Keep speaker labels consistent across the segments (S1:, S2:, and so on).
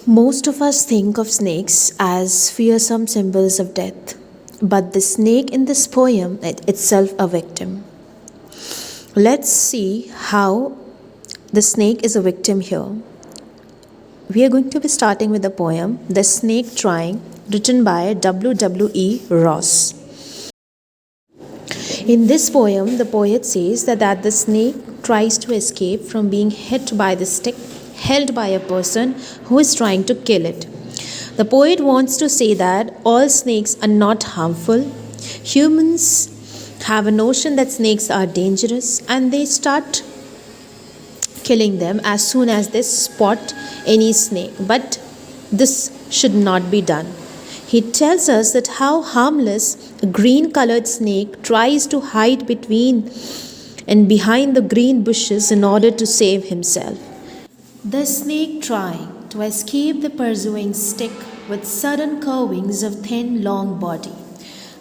S1: Most of us think of snakes as fearsome symbols of death, but the snake in this poem is itself a victim. Let's see how the snake is a victim here. We are going to be starting with the poem The Snake Trying, written by W. Ross. In this poem, the poet says that the snake tries to escape from being hit by the stick held by a person who is trying to kill it. The poet wants to say that all snakes are not harmful. Humans have a notion that snakes are dangerous and they start killing them as soon as they spot any snake. But this should not be done. He tells us that how harmless a green colored snake tries to hide between and behind the green bushes in order to save himself. The snake trying to escape the pursuing stick with sudden curvings of thin long body.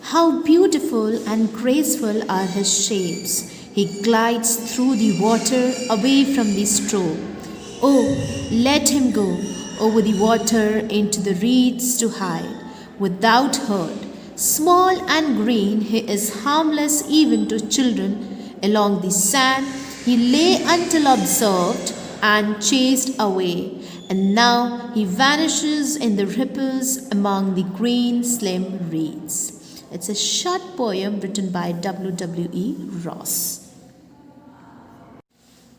S1: How beautiful and graceful are his shapes. He glides through the water away from the stroke. Oh, let him go over the water into the reeds to hide. Without hurt, small and green, he is harmless even to children. Along the sand, he lay until observed and chased away, and now he vanishes in the ripples among the green slim reeds. It's a short poem written by W. Ross.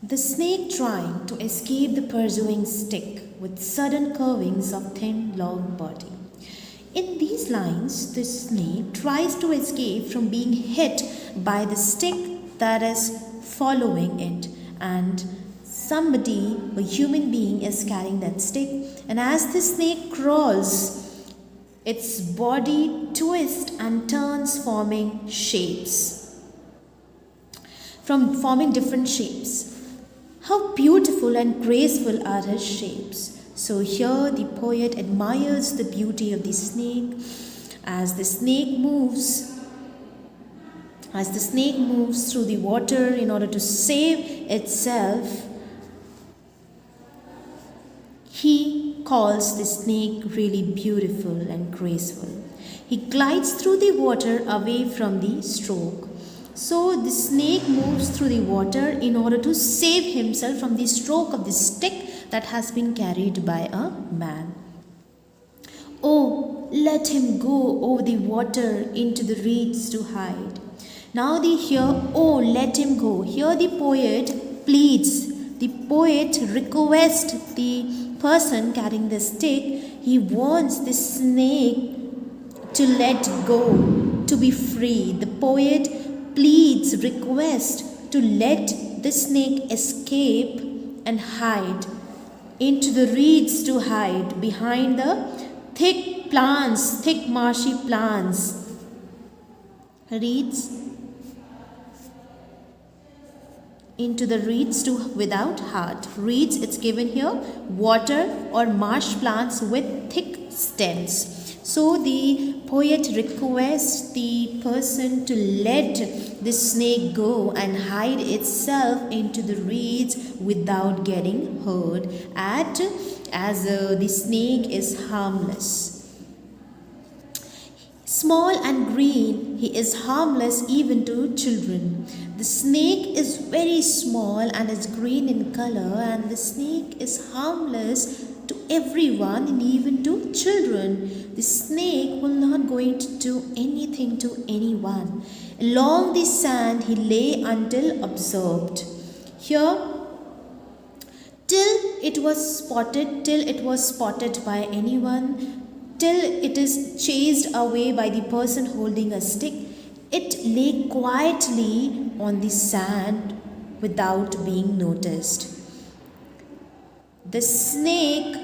S1: The snake trying to escape the pursuing stick with sudden curvings of thin long body. In these lines, the snake tries to escape from being hit by the stick that is following it, and somebody, a human being, is carrying that stick, and as the snake crawls, its body twists and turns, forming different shapes. How beautiful and graceful are his shapes. So here the poet admires the beauty of the snake as the snake moves through the water in order to save itself. He calls the snake really beautiful and graceful. He glides through the water away from the stroke. So the snake moves through the water in order to save himself from the stroke of the stick that has been carried by a man. Oh, let him go over the water into the reeds to hide. Now oh, let him go. Here the poet pleads. The poet requests the person carrying the stick. He wants the snake to let go, to be free. The poet pleads, requests to let the snake escape and hide into the reeds to hide behind the thick marshy plants. Into the reeds without heart. Reeds, it's given here, water or marsh plants with thick stems. So the poet requests the person to let the snake go and hide itself into the reeds without getting hurt, as the snake is harmless. Small and green, he is harmless even to children. The snake is very small and is green in color, and the snake is harmless to everyone and even to children. The snake will not going to do anything to anyone. Along the sand he lay until observed. Here, till it was spotted by anyone, till it is chased away by the person holding a stick, it lay quietly on the sand without being noticed. The snake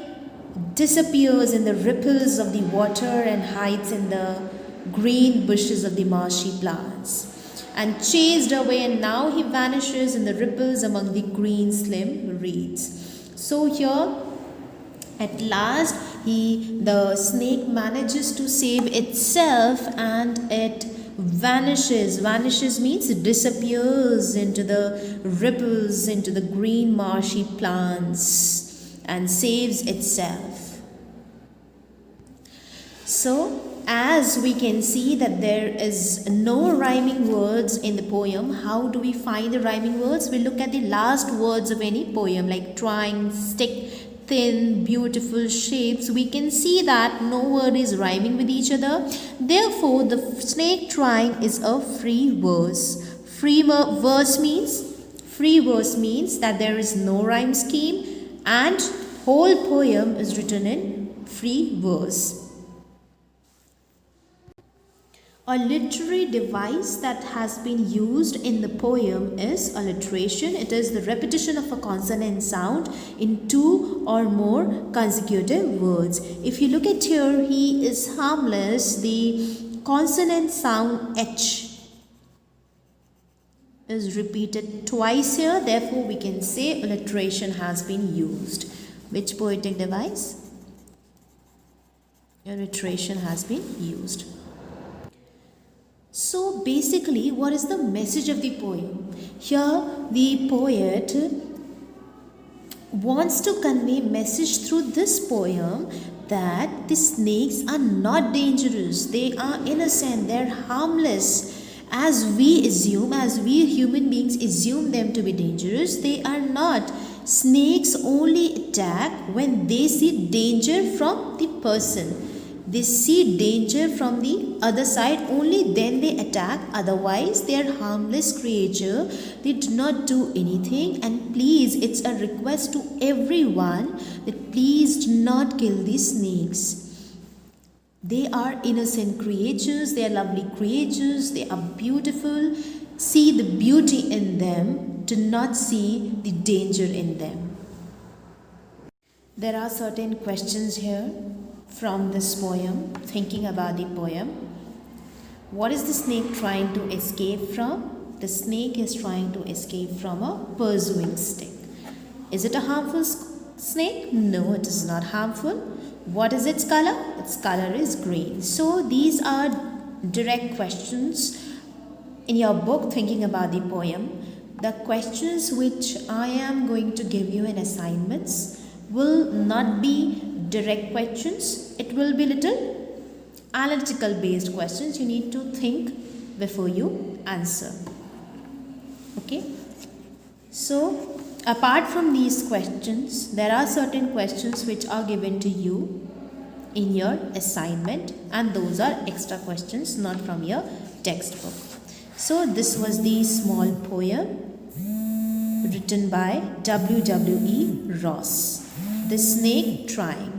S1: disappears in the ripples of the water and hides in the green bushes of the marshy plants, and chased away, and now he vanishes in the ripples among the green slim reeds. So here, at last, the snake manages to save itself, and it vanishes. Vanishes means it disappears into the ripples, into the green marshy plants, and saves itself. So, as we can see that there is no rhyming words in the poem, how do we find the rhyming words? We look at the last words of any poem like trying, stick, thin, beautiful, shapes. We can see that no word is rhyming with each other. Therefore, the snake trying is a free verse. Free verse means that there is no rhyme scheme and whole poem is written in free verse. A literary device that has been used in the poem is alliteration. It is the repetition of a consonant sound in two or more consecutive words. If you look at here, he is harmless. The consonant sound H is repeated twice here. Therefore, we can say alliteration has been used. Which poetic device? Alliteration has been used. So basically, what is the message of the poem? Here, the poet wants to convey message through this poem that the snakes are not dangerous. They are innocent. They are harmless. As we human beings assume them to be dangerous, they are not. Snakes only attack when they see danger from the person. They see danger from the other side, only then they attack. Otherwise, they are harmless creature. They do not do anything. And please, it's a request to everyone that please do not kill these snakes. They are innocent creatures. They are lovely creatures. They are beautiful. See the beauty in them. Do not see the danger in them. There are certain questions here from this poem, thinking about the poem. What is the snake trying to escape from? The snake is trying to escape from a pursuing stick. Is it a harmful snake? No, it is not harmful. What is its color? Its color is green. So these are direct questions in your book, thinking about the poem. The questions which I am going to give you in assignments will not be direct questions. It will be little analytical based questions. You need to think before you answer. Okay. So apart from these questions, there are certain questions which are given to you in your assignment, and those are extra questions, not from your textbook. So this was the small poem written by W.E. Ross, The Snake Trying.